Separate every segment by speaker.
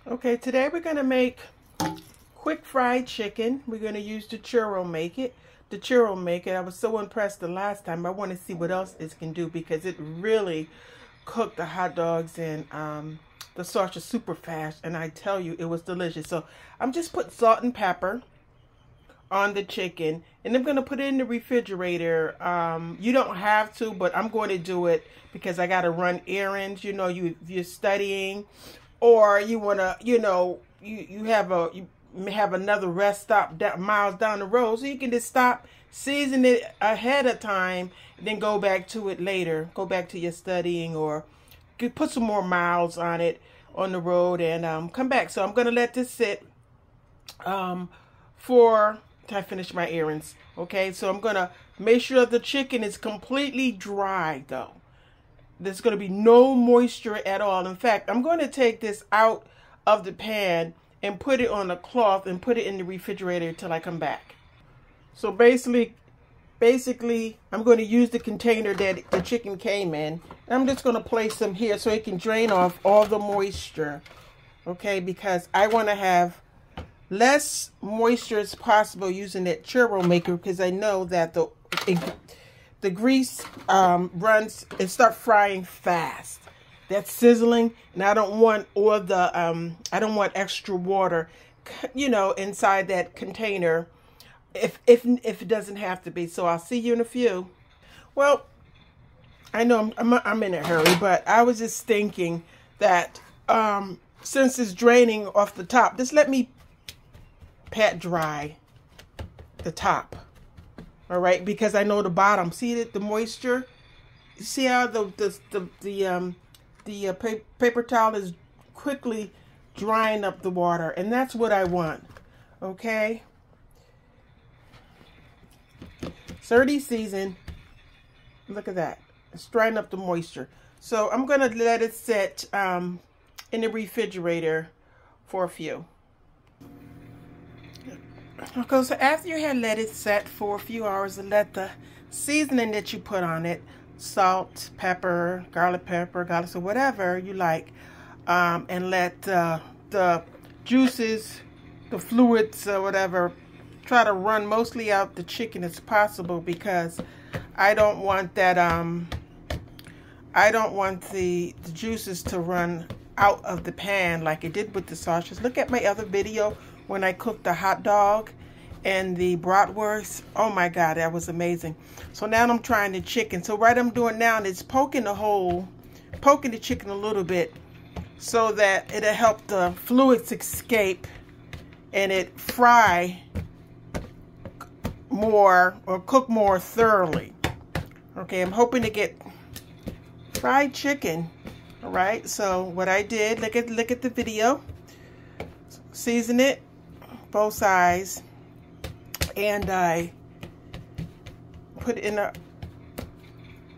Speaker 1: Okay, today we're going to make quick fried chicken. We're going to use the churro maker. I was so impressed the last time. I want to see what else this can do because it really cooked the hot dogs and the sausage super fast. And I tell you, it was delicious. So I'm just putting salt and pepper on the chicken, and I'm going to put it in the refrigerator. You don't have to, but I'm going to do it because I got to run errands. You know, you're studying, or you want to, you know, you may have another rest stop miles down the road, so you can just stop, season it ahead of time, and then go back to it later. Go back to your studying, or put some more miles on it on the road, and come back. So I'm going to let this sit for till I finish my errands. Okay, so I'm going to make sure the chicken is completely dry, though. There's going to be no moisture at all. In fact, I'm going to take this out of the pan and put it on a cloth and put it in the refrigerator until I come back. So basically, I'm going to use the container that the chicken came in. And I'm just going to place them here so it can drain off all the moisture. Okay, because I want to have less moisture as possible using that churro maker, because I know that the grease runs and start frying fast. That's sizzling, and I don't want all the I don't want extra water, you know, inside that container if it doesn't have to be. So I'll see you in a few. Well, I know I'm in a hurry, but I was just thinking that since it's draining off the top, just let me pat dry the top. All right, because I know the bottom. See the moisture. See how the paper towel is quickly drying up the water, and that's what I want. Okay. It's already seasoned. Look at that. It's drying up the moisture. So I'm gonna let it sit in the refrigerator for a few. Okay, so after you had let it set for a few hours and let the seasoning that you put on it, salt, pepper, garlic, so whatever you like, and let the juices, the fluids or whatever, try to run mostly out the chicken as possible, because I don't want that, I don't want the juices to run out of the pan like it did with the sausages. Look at my other video when I cooked the hot dog and the bratwurst. Oh my God, that was amazing. So now I'm trying the chicken. So what I'm doing now is poking the chicken a little bit so that it'll help the fluids escape and it fry more or cook more thoroughly. Okay, I'm hoping to get fried chicken. All right, so what I did, look at the video, season it both sides, and I put it in the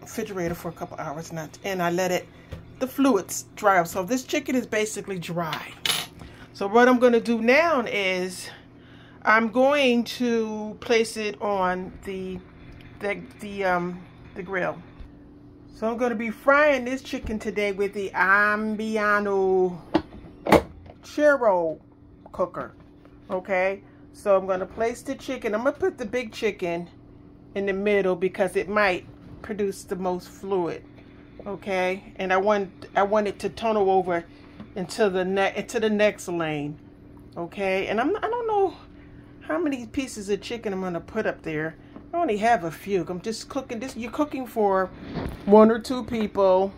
Speaker 1: refrigerator for a couple hours, and I let the fluids dry up. So this chicken is basically dry. So what I'm going to do now is I'm going to place it on the grill. So I'm going to be frying this chicken today with the Ambiano churro cooker. Okay, so I'm going to place the chicken. I'm going to put the big chicken in the middle because it might produce the most fluid. Okay, and I want it to tunnel over into the next lane. Okay, and I don't know how many pieces of chicken I'm going to put up there. I only have a few. I'm just cooking this. You're cooking for 1 or 2 people,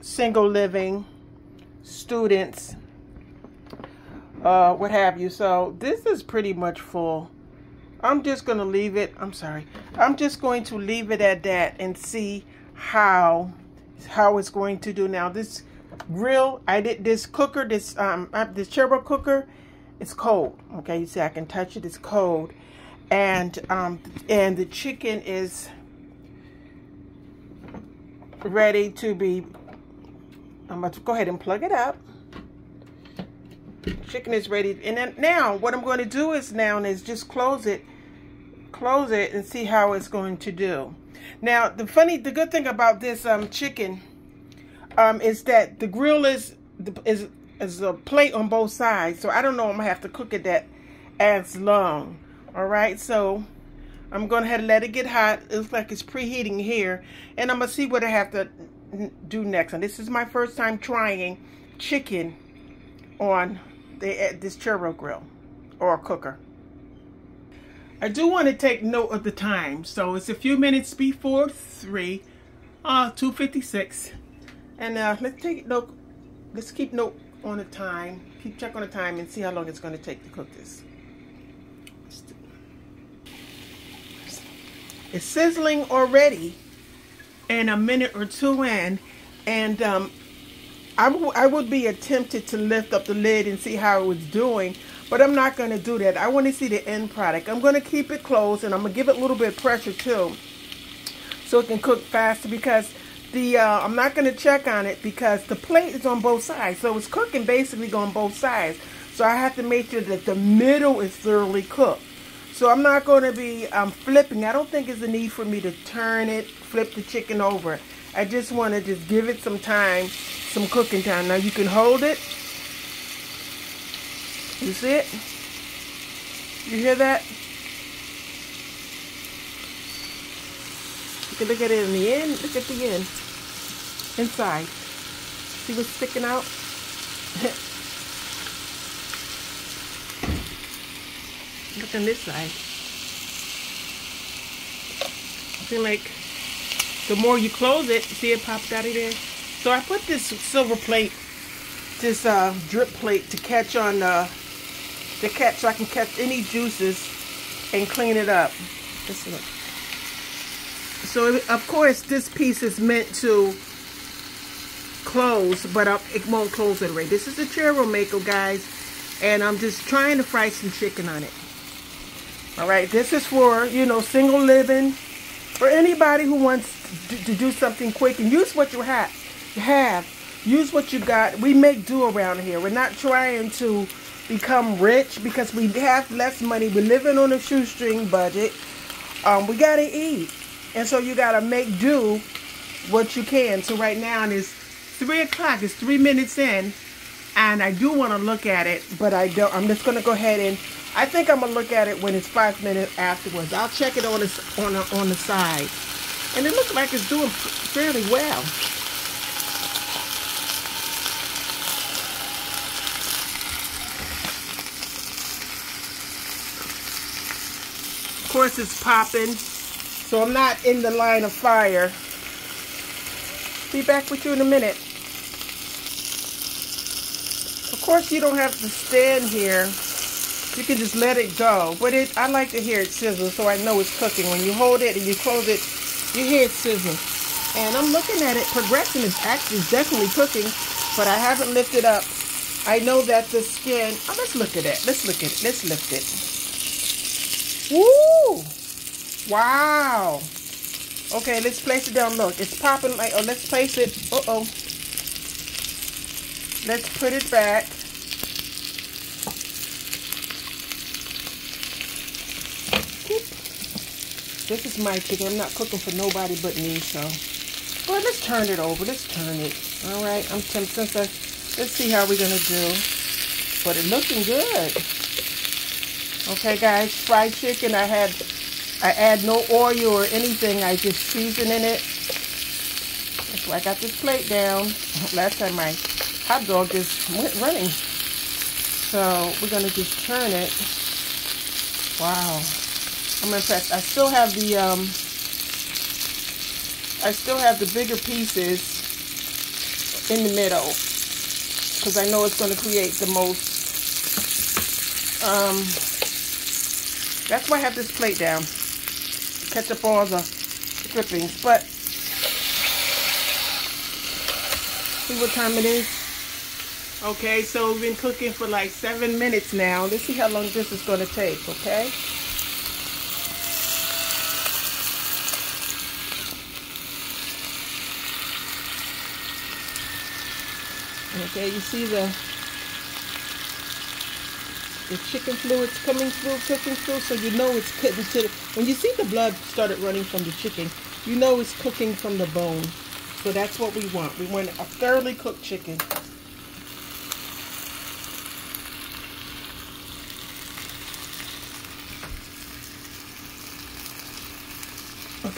Speaker 1: single living, students, what have you. So this is pretty much full. I'm just going to leave it. I'm just going to leave it at that and see how it's going to do. Now this grill, this churro cooker, it's cold. Okay, you see I can touch it. It's cold. And the chicken is ready to be. I'm about to go ahead and plug it up. Chicken is ready, and then now what I'm going to do is just close it and see how it's going to do. Now the good thing about this chicken is that the grill is as a plate on both sides. So I don't know, I'm gonna have to cook it that as long. All right, so I'm going to let it get hot. It looks like it's preheating here, and I'm gonna see what I have to do next. And this is my first time trying chicken on this churro grill or cooker. I do want to take note of the time. So it's a few minutes before 3, 2:56, and let's take note. Let's keep note on the time. Keep check on the time and see how long it's going to take to cook this. It's sizzling already, and a minute or two in, and I would be tempted to lift up the lid and see how it was doing, but I'm not going to do that. I want to see the end product. I'm going to keep it closed, and I'm going to give it a little bit of pressure too, so it can cook faster, because I'm not going to check on it because the plate is on both sides, so it's cooking basically on both sides. So I have to make sure that the middle is thoroughly cooked. So I'm not going to be flipping. I don't think there's a need for me to turn it, flip the chicken over. I just want to just give it some time, some cooking time. Now you can hold it. You see it? You hear that? You can look at it in the end. Look at the end. Inside. See what's sticking out? Look on this side. I feel like the more you close it, see it popped out of there? So I put this silver plate, this drip plate to catch on so I can catch any juices and clean it up. This look. So of course this piece is meant to close, but it won't close it right. This is a churro maker, guys, and I'm just trying to fry some chicken on it. All right, this is for, you know, single living, for anybody who wants to do something quick, and use what you have. Use what you got. We make do around here. We're not trying to become rich because we have less money. We're living on a shoestring budget. We got to eat. And so you got to make do what you can. So right now it's 3 o'clock. It's 3 minutes in. And I do want to look at it, but I don't. I'm just going to go ahead and I think I'm going to look at it when it's 5 minutes afterwards. I'll check it on the side. And it looks like it's doing fairly well. Of course it's popping, so I'm not in the line of fire. Be back with you in a minute. Of course you don't have to stand here. You can just let it go. But I like to hear it sizzle, so I know it's cooking. When you hold it and you close it, you hear it sizzle. And I'm looking at it progressing. It's actually definitely cooking, but I haven't lifted up. I know that the skin, let's look at it. Let's look at it. Let's lift it. Woo! Wow. Okay, let's place it down. Look, it's popping like, let's place it. Uh-oh. Let's put it back. This is my chicken. I'm not cooking for nobody but me, so. Well, let's turn it over. Let's turn it. All right, I'm tempted. Let's see how we're gonna do. But it's looking good. Okay, guys, fried chicken. I add no oil or anything. I just season in it. That's why I got this plate down. Last time my hot dog just went running. So we're gonna just turn it. Wow. I'm impressed. I still have the bigger pieces in the middle because I know it's going to create the most. That's why I have this plate down. Catch up all the drippings. But see what time it is. Okay, so we've been cooking for like 7 minutes now. Let's see how long this is going to take. Okay. Okay, you see the chicken fluids coming through, cooking through, so you know it's cooking. When you see the blood started running from the chicken, you know it's cooking from the bone. So that's what we want. We want a thoroughly cooked chicken.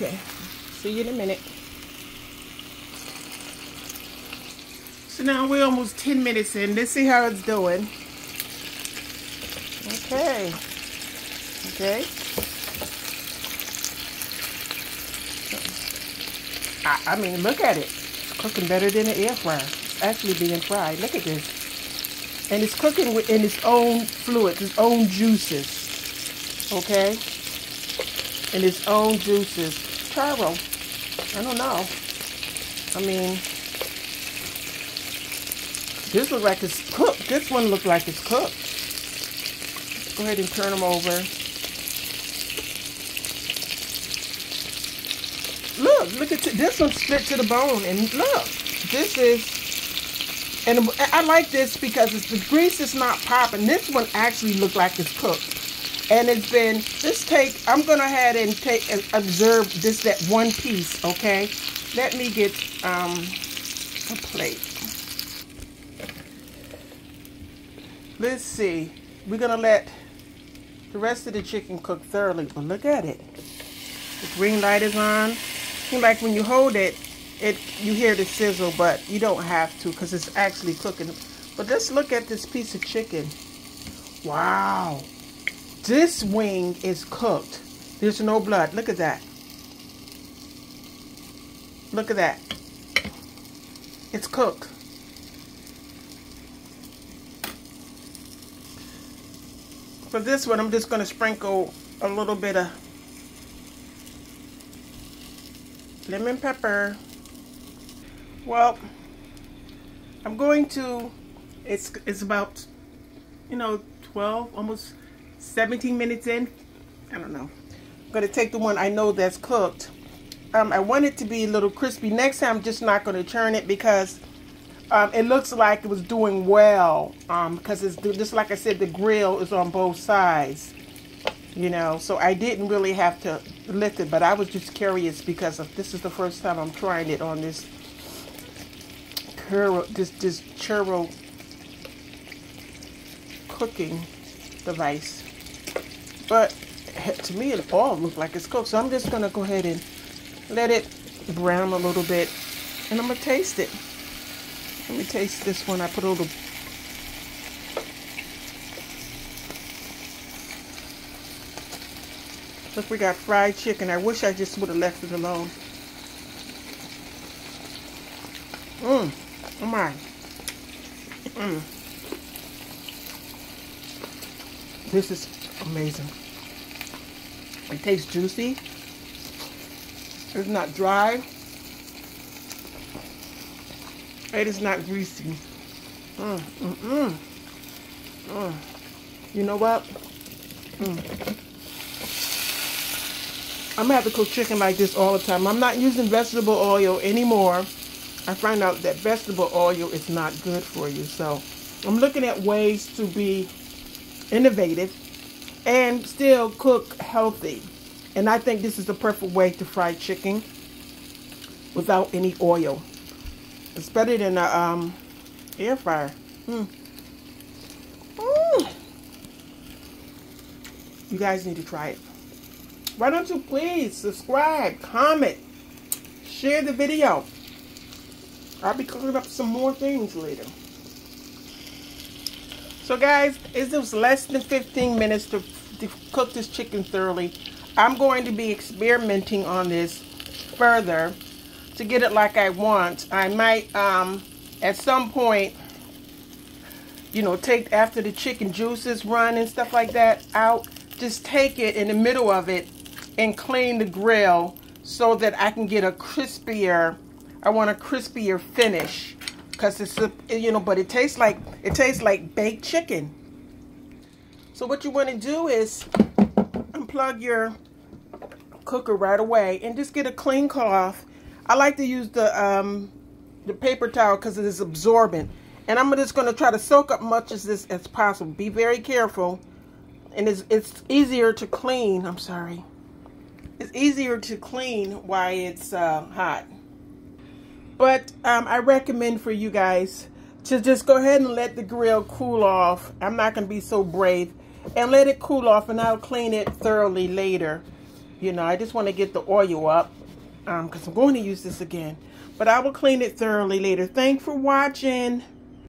Speaker 1: Okay, see you in a minute. So now we're almost 10 minutes in. Let's see how it's doing. Okay. Okay. I mean, look at it. It's cooking better than an air fryer. It's actually being fried. Look at this. And it's cooking in its own fluids, its own juices. Okay? In its own juices. Churro. I don't know. I mean, this looks like it's cooked. This one looks like it's cooked. Go ahead and turn them over. Look at this one split to the bone. And look, this is, and I like this because the grease is not popping. This one actually looked like it's cooked. And it's been, I'm going to ahead and observe that one piece, okay? Let me get a plate. Let's see. We're going to let the rest of the chicken cook thoroughly. But look at it. The green light is on. Seems like when you hold it, you hear the sizzle, but you don't have to because it's actually cooking. But let's look at this piece of chicken. Wow. This wing is cooked. There's no blood. Look at that. Look at that. It's cooked. For this one, I'm just going to sprinkle a little bit of lemon pepper. Well, I'm going to, it's about, 12, almost 17 minutes in. I don't know. I'm going to take the one I know that's cooked. I want it to be a little crispy. Next time, I'm just not going to turn it because it looks like it was doing well. Because it's just like I said, the grill is on both sides. So I didn't really have to lift it, but I was just curious because this is the first time I'm trying it on this churro cooking device. But to me, it all looks like it's cooked. So I'm just going to go ahead and let it brown a little bit. And I'm going to taste it. Let me taste this one. I put a little... Look, we got fried chicken. I wish I just would have left it alone. Oh my. This is amazing. It tastes juicy. It's not dry. It is not greasy. You know what? I'm gonna have to cook chicken like this all the time. I'm not using vegetable oil anymore. I find out that vegetable oil is not good for you. So I'm looking at ways to be innovative and still cook healthy. And I think this is the perfect way to fry chicken without any oil. It's better than a air fryer. You guys need to try it. Why don't you please subscribe, comment, share the video. I'll be cooking up some more things later. So guys, it was less than 15 minutes to cook this chicken thoroughly. I'm going to be experimenting on this further to get it like I want. I might, at some point, take after the chicken juices run and stuff like that out, just take it in the middle of it and clean the grill so that I can get a crispier, I want a crispier finish. Because it's, but it tastes like baked chicken. So what you want to do is unplug your cooker right away and just get a clean cloth. I like to use the paper towel because it is absorbent. And I'm just going to try to soak up much of this as possible. Be very careful. And it's easier to clean. I'm sorry. It's easier to clean while it's hot. But I recommend for you guys to just go ahead and let the grill cool off. I'm not going to be so brave. And let it cool off and I'll clean it thoroughly later. You know, I just want to get the oil up because I'm going to use this again. But I will clean it thoroughly later. Thanks for watching.